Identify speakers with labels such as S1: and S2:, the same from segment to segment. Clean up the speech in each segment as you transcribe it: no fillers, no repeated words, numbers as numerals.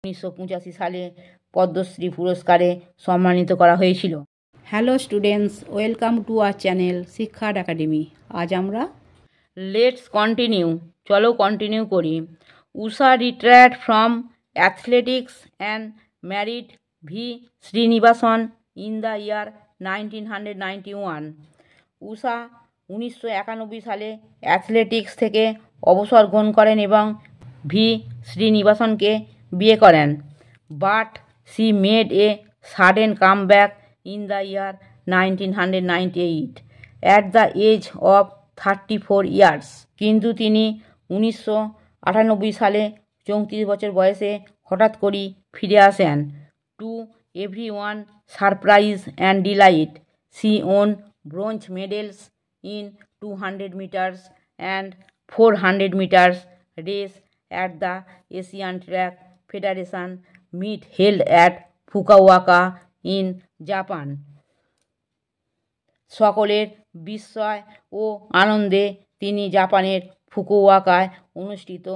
S1: 1985 সালে পদ্মশ্রী পুরস্কারে সম্মানিত করা হয়েছিল। Hello students, welcome to our channel Shiksha Academy. আজ আমরা লেটস কন্টিনিউ, চলো কন্টিনিউ করি। Usha retired from athletics and married V Srinivasan in the year 1991। Usha 1991 সালে অ্যাথলেটিক্স থেকে অবসর গ্রহণ করেন এবং ভি শ্রীনিবাসনকে বিয়ে করেন। But she made a sudden comeback in the year 1998 at the age of 34 years. কিন্তু তিনি 1998 সালে 34 বছর বয়সে হঠাৎ করেই ফিরে আসেন। To everyone surprise and delight, she won bronze medals in 200 meters and 400 meters race at the Asian Track Federation meet held at Fukuoka in Japan. সকলের বিস্ময় ও আনন্দে তিনি জাপানের ফুকুওকায় অনুষ্ঠিত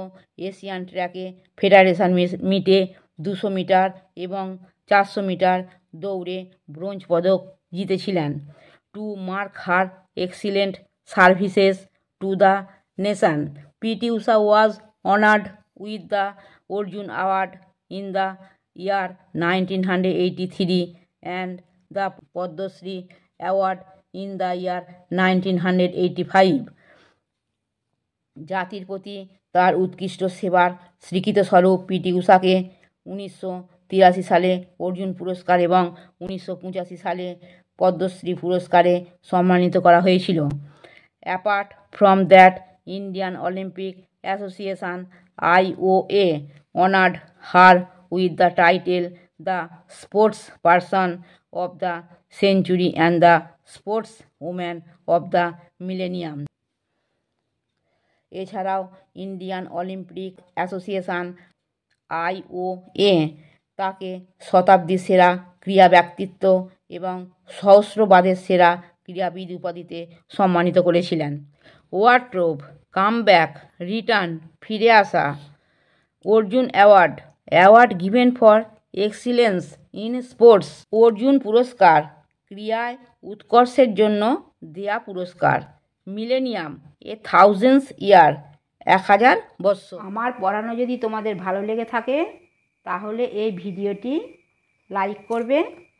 S1: এশিয়ান ট্র্যাকে ফেডারেশন মিটে 200 মিটার এবং 400 মিটার দৌড়ে ব্রোঞ্জ পদক জিতেছিলেন। To mark her excellent services to the nation, PT Usha was honored with the Arjun Award in the year 1983 and the Padma Shri Award in the year 1985. জাতির প্রতি তার উৎকৃষ্ট সেবার স্বীকৃত স্বরূপ পিটি উষাকে 1983 সালে অর্জুন পুরস্কার এবং 1985 সালে পদ্মশ্রী পুরস্কারে সম্মানিত করা হয়েছিল। Apart from that, Indian Olympic association IOA honoured her with the title the sports person of the century and the sports woman of the millennium. এছাড়াও ইন্ডিয়ান অলিম্পিক অ্যাসোসিয়েশন IOA তাকে শতাব্দীর সেরা ক্রীড়া ব্যক্তিত্ব এবং সহস্রবাদের সেরা ক্রীড়াবিদ উপাধিতে সম্মানিত করেছিলেন। ওয়ার্ড্রোব, কামব্যাক, রিটার্ন, ফিরে আসা। Arjun award, award given for excellence in sports. Arjun পুরস্কার, ক্রীড়ায় উৎকর্ষের জন্য দেয়া পুরস্কার। মিলেনিয়াম, 1000 ইয়ার, 1000 বৎসর। আমার পড়ানো যদি তোমাদের ভালো লেগে থাকে তাহলে এই ভিডিওটি লাইক করবে,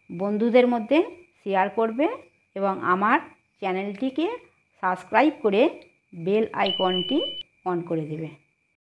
S1: বন্ধুদের মধ্যে শেয়ার করবে এবং আমার চ্যানেলটিকে সাবস্ক্রাইব করে বেল আইকনটি অন করে দেবে।